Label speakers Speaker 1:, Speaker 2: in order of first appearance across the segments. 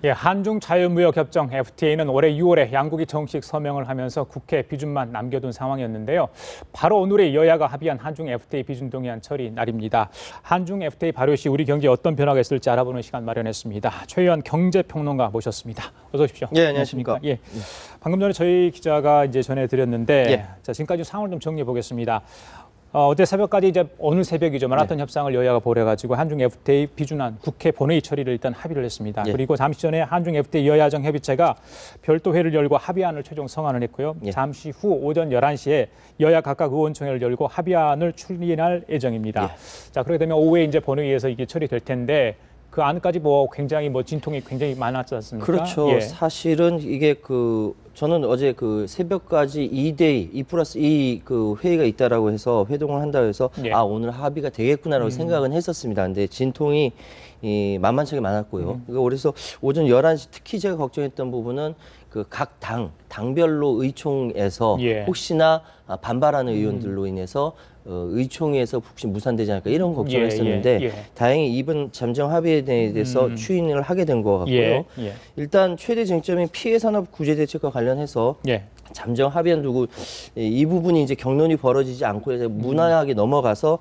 Speaker 1: 예, 한중 자유무역협정 FTA는 올해 6월에 양국이 정식 서명을 하면서 국회 비준만 남겨둔 상황이었는데요. 바로 오늘에 여야가 합의한 한중 FTA 비준 동의안 처리 날입니다. 한중 FTA 발효 시 우리 경제에 어떤 변화가 있을지 알아보는 시간 마련했습니다. 최유한 경제평론가 모셨습니다. 어서 오십시오.
Speaker 2: 네, 안녕하십니까.
Speaker 1: 예. 방금 전에 저희 기자가 이제 전해드렸는데,
Speaker 2: 예.
Speaker 1: 자, 지금까지 상황을 좀 정리해 보겠습니다. 어제 새벽까지 이제 오늘 새벽이죠. 마라톤 협상을 여야가 벌여가지고 한중 FTA 비준안 국회 본회의 처리를 일단 합의를 했습니다.
Speaker 2: 예.
Speaker 1: 그리고 잠시 전에 한중 FTA 여야정 협의체가 별도 회를 열고 합의안을 최종 성안을 했고요.
Speaker 2: 예.
Speaker 1: 잠시 후 오전 11시에 여야 각각 의원총회를 열고 합의안을 추진할 예정입니다.
Speaker 2: 예.
Speaker 1: 자, 그렇게 되면 오후에 이제 본회의에서 이게 처리될 텐데 그 안까지 굉장히 진통이 굉장히 많았지 않습니까?
Speaker 2: 그렇죠.
Speaker 1: 예.
Speaker 2: 사실은 이게 저는 어제 새벽까지 2대2, 2+2 회의가 있다라고 해서 회동을 한다고 해서
Speaker 1: 예.
Speaker 2: 오늘 합의가 되겠구나라고 생각은 했었습니다. 근데 진통이 만만치게 많았고요. 그래서 오전 11시 특히 제가 걱정했던 부분은 각 당별로 의총에서
Speaker 1: 예.
Speaker 2: 혹시나 반발하는 의원들로 인해서 의총에서 혹시 무산되지 않을까 이런 걱정을 했었는데 다행히 이번 잠정 합의에 대해서 추인을 하게 된 것 같고요.
Speaker 1: 예.
Speaker 2: 일단 최대 쟁점인 피해 산업 구제 대책과 관련해서
Speaker 1: 예.
Speaker 2: 잠정 합의안 두고 이 부분이 이제 격론이 벌어지지 않고 이제 무난하게 넘어가서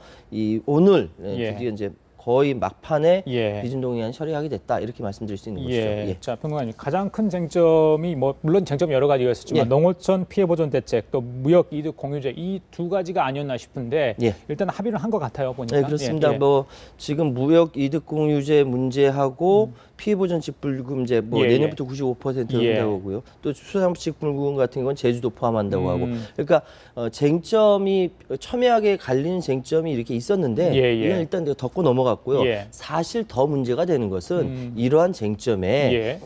Speaker 2: 오늘 드디어 이제 거의 막판에 비준 동의안 처리하게 됐다 이렇게 말씀드릴 수 있는 것이죠.
Speaker 1: 예. 자, 평론가님 가장 큰 쟁점이 물론 쟁점이 여러 가지가 있었지만 농어촌 피해 보전 대책 또 무역 이득 공유제 이 두 가지가 아니었나 싶은데 일단 합의를 한 것 같아요 보니까.
Speaker 2: 네, 그렇습니다. 지금 무역 이득 공유제 문제하고 피해 보전 직불금제 내년부터 95% 한다고 하고요. 또 수산식 불금 같은 건 제주도 포함한다고 하고. 그러니까 쟁점이 첨예하게 갈리는 쟁점이 이렇게 있었는데 이건 일단 덮고 넘어갔고요. 사실 더 문제가 되는 것은 이러한 쟁점에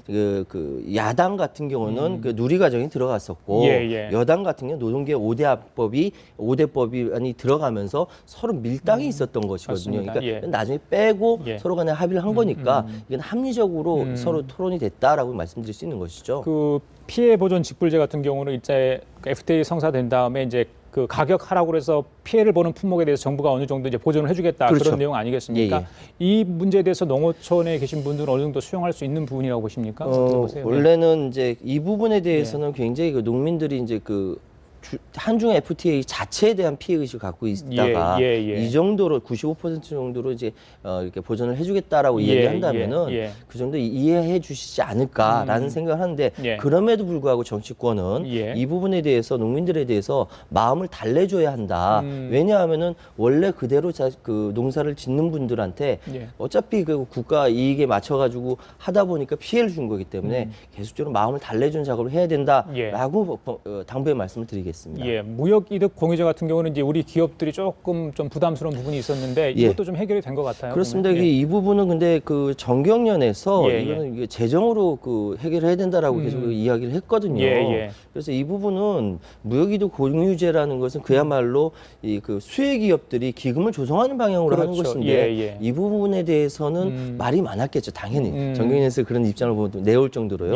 Speaker 2: 야당 같은 경우는 누리과정이 들어갔었고 여당 같은 경우는 노동계 5대법이 아니 들어가면서 서로 밀당이 있었던 것이거든요.
Speaker 1: 맞습니다.
Speaker 2: 그러니까 나중에 빼고 서로 간에 합의를 한 거니까 이건 합리적으로 서로 토론이 됐다라고 말씀드릴 수 있는 것이죠.
Speaker 1: 피해 보전 직불제 같은 경우는 이제 FTA 성사된 다음에 이제 가격 하락으로 해서 피해를 보는 품목에 대해서 정부가 어느 정도 이제 보전을 해주겠다 그런 내용 아니겠습니까? 이 문제에 대해서 농어촌에 계신 분들은 어느 정도 수용할 수 있는 부분이라고 보십니까?
Speaker 2: 원래는 이제 이 부분에 대해서는 굉장히 농민들이 이제 한중 FTA 자체에 대한 피해 의식을 갖고 있다가 이 정도로 95% 정도로 이제 이렇게 보전을 해주겠다라고 이야기한다면은 그 정도 이해해 주시지 않을까라는 생각을 하는데 그럼에도 불구하고 정치권은 이 부분에 대해서 농민들에 대해서 마음을 달래줘야 한다. 왜냐하면은 원래 그대로 농사를 짓는 분들한테 어차피 국가 이익에 맞춰가지고 하다 보니까 피해를 준 거기 때문에 계속적으로 마음을 달래주는 작업을 해야 된다라고 당부의 말씀을 드리겠습니다.
Speaker 1: 무역 이득 공유제 같은 경우는 이제 우리 기업들이 조금 좀 부담스러운 부분이 있었는데 이것도 좀 해결이 된 것 같아요.
Speaker 2: 그렇습니다. 이 부분은 근데 정경련에서 이거는 재정으로 해결해야 된다라고 계속 이야기를 했거든요. 그래서 이 부분은 무역 이득 공유제라는 것은 그야말로 수혜 기업들이 기금을 조성하는 방향으로 하는 것인데 이 부분에 대해서는 말이 많았겠죠. 당연히 정경련에서 그런 입장을 내올 정도로요.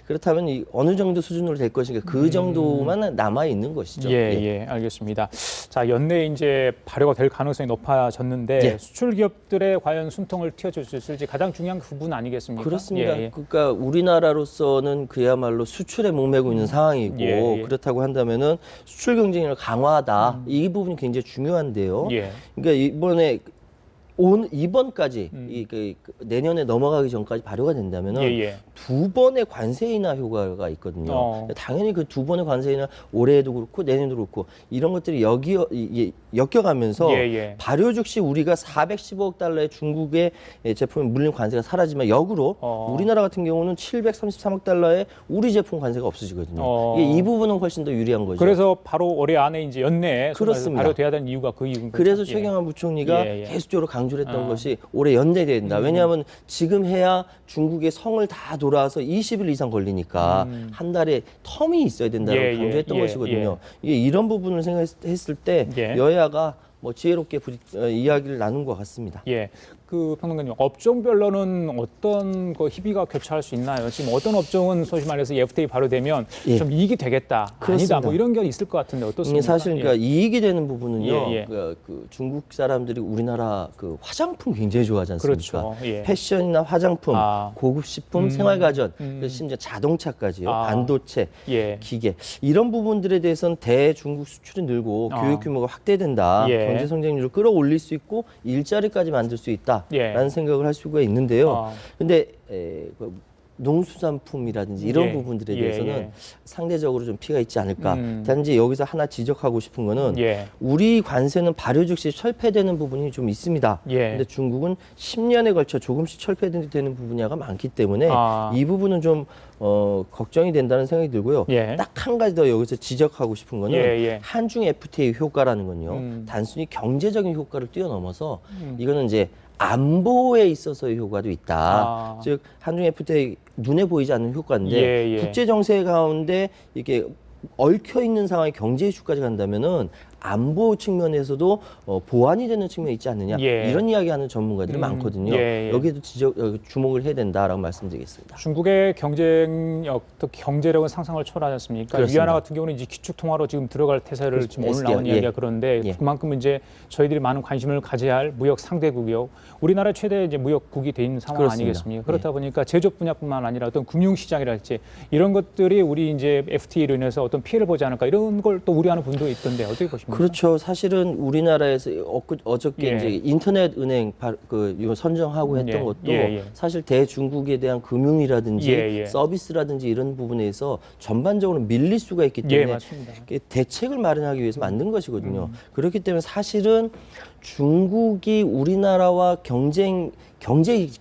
Speaker 2: 그렇다면 어느 정도 수준으로 될 것인가 그 정도만 남아 있는 것이죠.
Speaker 1: 알겠습니다. 자, 연내에 이제 발효가 될 가능성이 높아졌는데 수출 기업들의 과연 숨통을 틔워줄 수 있을지 가장 중요한 부분 아니겠습니까?
Speaker 2: 그렇습니다. 그러니까 우리나라로서는 그야말로 수출에 목매고 있는 상황이고 그렇다고 한다면은 수출 경쟁력을 강화하다 이 부분이 굉장히 중요한데요. 그러니까 이번까지 내년에 넘어가기 전까지 발효가 된다면은 두 번의 관세 인하 효과가 있거든요. 당연히 그 두 번의 관세 인하 올해에도 그렇고 내년도 그렇고 이런 것들이 엮여가면서 발효 즉시 우리가 415억 달러의 중국의 제품에 물린 관세가 사라지면 역으로 우리나라 같은 경우는 733억 달러의 우리 제품 관세가 없어지거든요. 이 부분은 훨씬 더 유리한 거죠.
Speaker 1: 그래서 바로 올해 안에 이제 연내에 발효돼야 되는 이유가 그 이유인 거죠.
Speaker 2: 그래서 최경환 부총리가 계속적으로 강조를 했던 것이 올해 연내된다. 왜냐하면 지금 해야 중국의 성을 다 돌아와서 20일 이상 걸리니까 한 달에 텀이 있어야 된다고 강조했던 것이거든요. 이런 부분을 생각했을 때 여야가 지혜롭게 이야기를 나눈 것 같습니다.
Speaker 1: 그 평론가님, 업종별로는 어떤 그 희비가 교차할 수 있나요? 지금 어떤 업종은 소위 말해서 이 FTA 발효되면
Speaker 2: 예.
Speaker 1: 좀 이익이 되겠다,
Speaker 2: 그렇습니다.
Speaker 1: 아니다, 뭐 이런 게 있을 것 같은데 어떻습니까?
Speaker 2: 사실 그러니까 이익이 되는 부분은요.
Speaker 1: 예, 예.
Speaker 2: 그 중국 사람들이 우리나라 그 화장품 굉장히 좋아하지 않습니까?
Speaker 1: 그렇죠. 예.
Speaker 2: 패션이나 화장품, 고급 식품, 생활가전, 심지어 자동차까지요. 반도체,
Speaker 1: 예.
Speaker 2: 기계 이런 부분들에 대해서는 대중국 수출이 늘고 교육 규모가 확대된다.
Speaker 1: 예.
Speaker 2: 경제 성장률을 끌어올릴 수 있고 일자리까지 만들 수 있다라는
Speaker 1: 예.
Speaker 2: 생각을 할 수가 있는데요. 근데 농수산품이라든지 이런
Speaker 1: 예.
Speaker 2: 부분들에
Speaker 1: 예,
Speaker 2: 대해서는
Speaker 1: 예.
Speaker 2: 상대적으로 좀 피가 있지 않을까. 단지 여기서 하나 지적하고 싶은 거는
Speaker 1: 예.
Speaker 2: 우리 관세는 발효 즉시 철폐되는 부분이 좀 있습니다.
Speaker 1: 예.
Speaker 2: 근데 중국은 10년에 걸쳐 조금씩 철폐되는 분야가 많기 때문에 이 부분은 좀 걱정이 된다는 생각이 들고요.
Speaker 1: 예.
Speaker 2: 딱 한 가지 더 여기서 지적하고 싶은 거는
Speaker 1: 예, 예.
Speaker 2: 한중 FTA 효과라는 건요. 단순히 경제적인 효과를 뛰어넘어서 이거는 이제 안보에 있어서의 효과도 있다. 즉 한중 FTA 눈에 보이지 않는 효과인데
Speaker 1: 예, 예.
Speaker 2: 국제 정세 가운데 이게 얽혀 있는 상황이 경제 이슈까지 간다면은 안보 측면에서도 보완이 되는 측면이 있지 않느냐
Speaker 1: 예.
Speaker 2: 이런 이야기하는 전문가들이 많거든요.
Speaker 1: 예, 예.
Speaker 2: 여기에도 주목을 해야 된다라고 말씀드리겠습니다.
Speaker 1: 중국의 경쟁력, 또 경제력은 상상을 초월하지 않습니까?
Speaker 2: 그렇습니다.
Speaker 1: 위안화 같은 경우는 이제 기축 통화로 지금 들어갈 태세를 지금 오늘
Speaker 2: SDR,
Speaker 1: 나온
Speaker 2: 예.
Speaker 1: 이야기가 그런데
Speaker 2: 예.
Speaker 1: 그만큼 이제 저희들이 많은 관심을 가져야 할 무역 상대국이요. 우리나라 최대 이제 무역국이 돼 있는 상황
Speaker 2: 그렇습니다.
Speaker 1: 아니겠습니까? 그렇다 보니까 제조업 분야뿐만 아니라 어떤 금융시장이랄지 이런 것들이 우리 이제 FTA로 인해서 어떤 피해를 보지 않을까 이런 걸 또 우려하는 분도 있던데 어떻게 보십니까?
Speaker 2: 그렇죠. 사실은 우리나라에서 어저께
Speaker 1: 예.
Speaker 2: 이제 인터넷 은행 이거 선정하고 했던
Speaker 1: 예.
Speaker 2: 것도
Speaker 1: 예.
Speaker 2: 사실 대중국에 대한 금융이라든지
Speaker 1: 예.
Speaker 2: 서비스라든지 이런 부분에서 전반적으로 밀릴 수가 있기
Speaker 1: 예,
Speaker 2: 때문에
Speaker 1: 맞습니다.
Speaker 2: 대책을 마련하기 위해서 만든 것이거든요. 그렇기 때문에 사실은 중국이 우리나라와 경제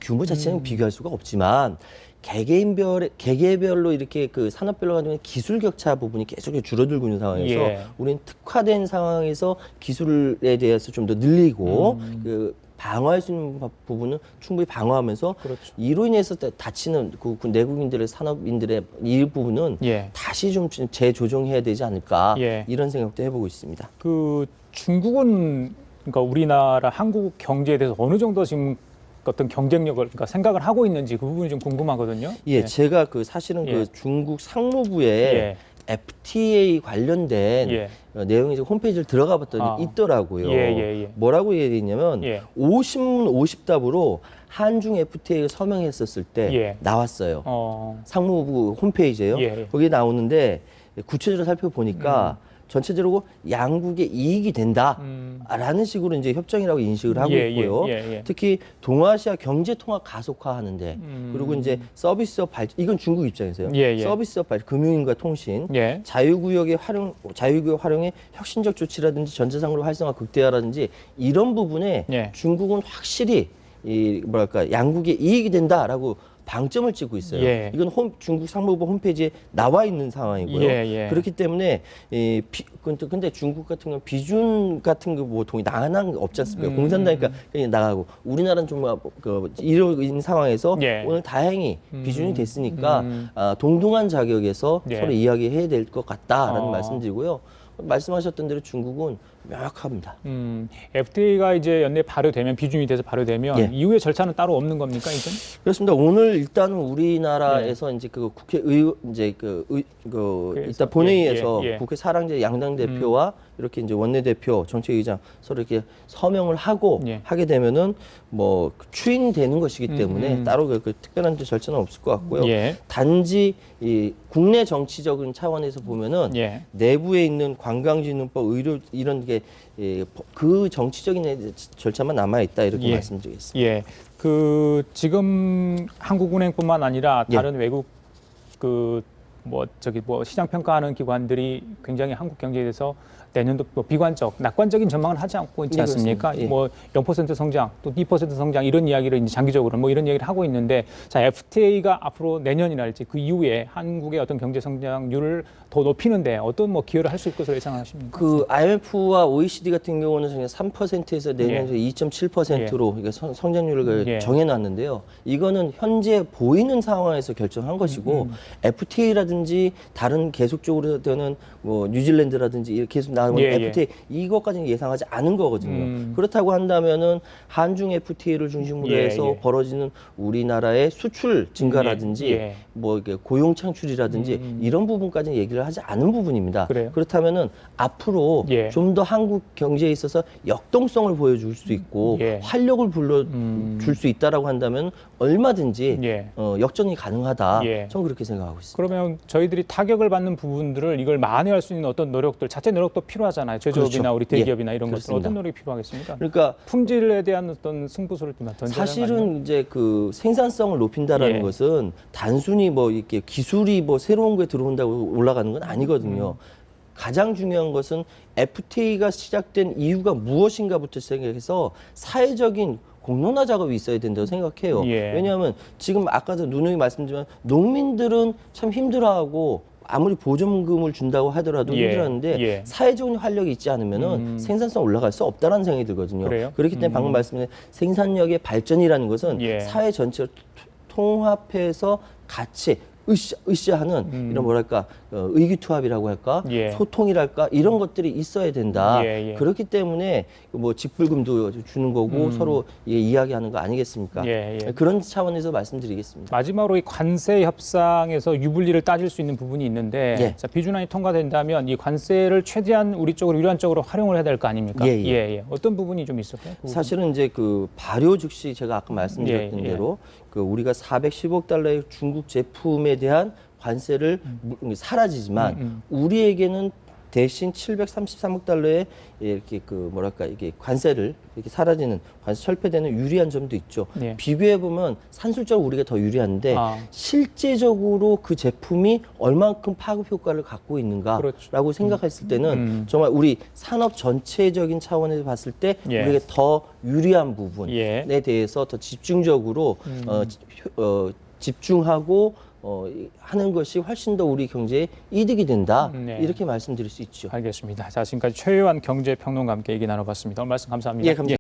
Speaker 2: 규모 자체는 비교할 수가 없지만 개개별로 이렇게 그 산업별로 가지고 기술 격차 부분이 계속 줄어들고 있는 상황에서
Speaker 1: 예.
Speaker 2: 우리는 특화된 상황에서 기술에 대해서 좀 더 늘리고 그 방어할 수 있는 부분은 충분히 방어하면서
Speaker 1: 그렇죠.
Speaker 2: 이로 인해서 다치는 그 내국인들의 산업인들의 이 부분은
Speaker 1: 예.
Speaker 2: 다시 좀 재조정해야 되지 않을까
Speaker 1: 예.
Speaker 2: 이런 생각도 해보고 있습니다.
Speaker 1: 그 중국은 그러니까 우리나라 한국 경제에 대해서 어느 정도 지금 어떤 경쟁력을 그러니까 생각을 하고 있는지 그 부분이 좀 궁금하거든요.
Speaker 2: 예, 제가 그 사실은
Speaker 1: 예.
Speaker 2: 그 중국 상무부에
Speaker 1: 예.
Speaker 2: FTA 관련된
Speaker 1: 예.
Speaker 2: 내용이 이제 홈페이지를 들어가 봤더니 있더라고요.
Speaker 1: 예.
Speaker 2: 뭐라고 얘기했냐면
Speaker 1: 예.
Speaker 2: 50문 50답으로 한중 FTA를 서명했었을 때
Speaker 1: 예.
Speaker 2: 나왔어요.
Speaker 1: 어.
Speaker 2: 상무부 홈페이지에요.
Speaker 1: 예.
Speaker 2: 거기에 나오는데 구체적으로 살펴보니까 전체적으로 양국의 이익이 된다라는 식으로 이제 협정이라고 인식을 하고 있고요.
Speaker 1: 예.
Speaker 2: 특히 동아시아 경제 통합 가속화하는데 그리고 이제 서비스업 발전 이건 중국 입장에서요.
Speaker 1: 예.
Speaker 2: 서비스업 발전, 금융인과 통신,
Speaker 1: 예.
Speaker 2: 자유구역 활용의 혁신적 조치라든지 전체상으로 활성화 극대화라든지 이런 부분에
Speaker 1: 예.
Speaker 2: 중국은 확실히 양국의 이익이 된다라고 방점을 찍고 있어요.
Speaker 1: 예.
Speaker 2: 이건 중국 상무부 홈페이지에 나와 있는 상황이고요.
Speaker 1: 예.
Speaker 2: 그렇기 때문에 근데 중국 같은 경우는 비준 같은 거 보통이 나가는 거 없지 않습니까? 공산당이니까 그냥 나가고 우리나라는 좀 이런 상황에서
Speaker 1: 예.
Speaker 2: 오늘 다행히 비준이 됐으니까 동등한 자격에서
Speaker 1: 예.
Speaker 2: 서로 이야기해야 될 것 같다라는
Speaker 1: 어.
Speaker 2: 말씀드리고요. 말씀하셨던 대로 중국은 명확합니다.
Speaker 1: FTA가 이제 연내 발효되면 비준이 돼서 발효되면
Speaker 2: 예.
Speaker 1: 이후에 절차는 따로 없는 겁니까 이제?
Speaker 2: 그렇습니다. 오늘 일단은 우리나라에서 이제 그 국회의 이제 일단 본회의에서
Speaker 1: 예.
Speaker 2: 국회 사랑제 양당 대표와 이렇게 이제 원내대표, 정책의장 서로 이렇게 서명을 하고
Speaker 1: 예.
Speaker 2: 하게 되면은 뭐 추인되는 것이기 때문에 따로 그 특별한 절차는 없을 것 같고요.
Speaker 1: 예.
Speaker 2: 단지 이 국내 정치적인 차원에서 보면은
Speaker 1: 예.
Speaker 2: 내부에 있는 관광진흥법, 의료 이런 게 그 정치적인 절차만 남아 있다 이렇게
Speaker 1: 예.
Speaker 2: 말씀드리겠습니다.
Speaker 1: 예. 그 지금 한국은행뿐만 아니라 다른 외국 시장 평가하는 기관들이 굉장히 한국 경제에 대해서 내년도 비관적, 낙관적인 전망을 하지 않고 있지 않습니까?
Speaker 2: 예.
Speaker 1: 0% 성장, 또 2% 성장 이런 이야기를 이제 장기적으로 이런 얘기를 하고 있는데, 자 FTA가 앞으로 내년이랄지 그 이후에 한국의 어떤 경제 성장률을 더 높이는데 어떤 기여를 할 수 있을 것으로 예상하십니까?
Speaker 2: 그 IMF와 OECD 같은 경우는 3%에서 내년 2.7%로 이게 성장률을 정해놨는데요. 이거는 현재 보이는 상황에서 결정한 것이고 FTA라든지 한국이라든지 다른 계속적으로 되는 뭐 뉴질랜드라든지 이렇게 계속 나오는 FTA 이것까지는 예상하지 않은 거거든요. 그렇다고 한다면은 한중 FTA를 중심으로 해서 벌어지는 우리나라의 수출 증가라든지 뭐 이게 고용 창출이라든지 이런 부분까지는 얘기를 하지 않은 부분입니다.
Speaker 1: 그래요?
Speaker 2: 그렇다면은 앞으로 좀 더 한국 경제에 있어서 역동성을 보여줄 수 있고 활력을 불러줄 수 있다라고 한다면 얼마든지 역전이 가능하다. 저는 그렇게 생각하고 있습니다.
Speaker 1: 그러면 저희들이 타격을 받는 부분들을 이걸 만회할 수 있는 어떤 노력들, 자체 노력도 필요하잖아요. 제조업이나
Speaker 2: 그렇죠.
Speaker 1: 우리 대기업이나 이런
Speaker 2: 그렇습니다.
Speaker 1: 것들 어떤 노력이 필요하겠습니까?
Speaker 2: 그러니까
Speaker 1: 품질에 대한 어떤 승부수를 던져야
Speaker 2: 사실은 이제 그 생산성을 높인다라는 것은 단순히 뭐 이렇게 기술이 뭐 새로운 게 들어온다고 올라가는 건 아니거든요. 가장 중요한 것은 FTA가 시작된 이유가 무엇인가부터 시작해서 사회적인 공론화 작업이 있어야 된다고 생각해요. 왜냐하면 지금 아까도 누누이 말씀드렸지만 농민들은 참 힘들어하고 아무리 보조금을 준다고 하더라도 힘들었는데 사회적인 활력이 있지 않으면은 생산성 올라갈 수 없다는 생각이 들거든요.
Speaker 1: 그래요?
Speaker 2: 그렇기 때문에 방금 말씀드린 생산력의 발전이라는 것은 사회 전체를 통합해서 같이 으쌰하는 이런 뭐랄까 의기투합이라고 할까 소통이랄까 이런 것들이 있어야 된다. 그렇기 때문에 뭐 직불금도 주는 거고 서로 이야기하는 거 아니겠습니까? 그런 차원에서 말씀드리겠습니다.
Speaker 1: 마지막으로 이 관세 협상에서 유불리를 따질 수 있는 부분이 있는데 자, 비준안이 통과된다면 이 관세를 최대한 우리 쪽으로 유리한 쪽으로 활용을 해야 될 거 아닙니까? 어떤 부분이 좀 있을까요?
Speaker 2: 사실은 이제 그 발효 즉시 제가 아까 말씀드렸던 대로 그 우리가 410억 달러의 중국 제품에 대한 관세를 사라지지만 우리에게는 대신 733억 달러의 이렇게 그 뭐랄까 이게 관세를 이렇게 사라지는 관세 철폐되는 유리한 점도 있죠. 비교해 보면 산술적으로 우리가 더 유리한데 실제적으로 그 제품이 얼만큼 파급 효과를 갖고 있는가라고 생각했을 때는 정말 우리 산업 전체적인 차원에서 봤을 때 우리가 더 유리한 부분에 대해서 더 집중적으로 집중하고 하는 것이 훨씬 더 우리 경제에 이득이 된다. 이렇게 말씀드릴 수 있죠.
Speaker 1: 알겠습니다. 자, 지금까지 최요한 경제평론가 함께 얘기 나눠봤습니다. 오늘 말씀 감사합니다.
Speaker 2: 감사합니다.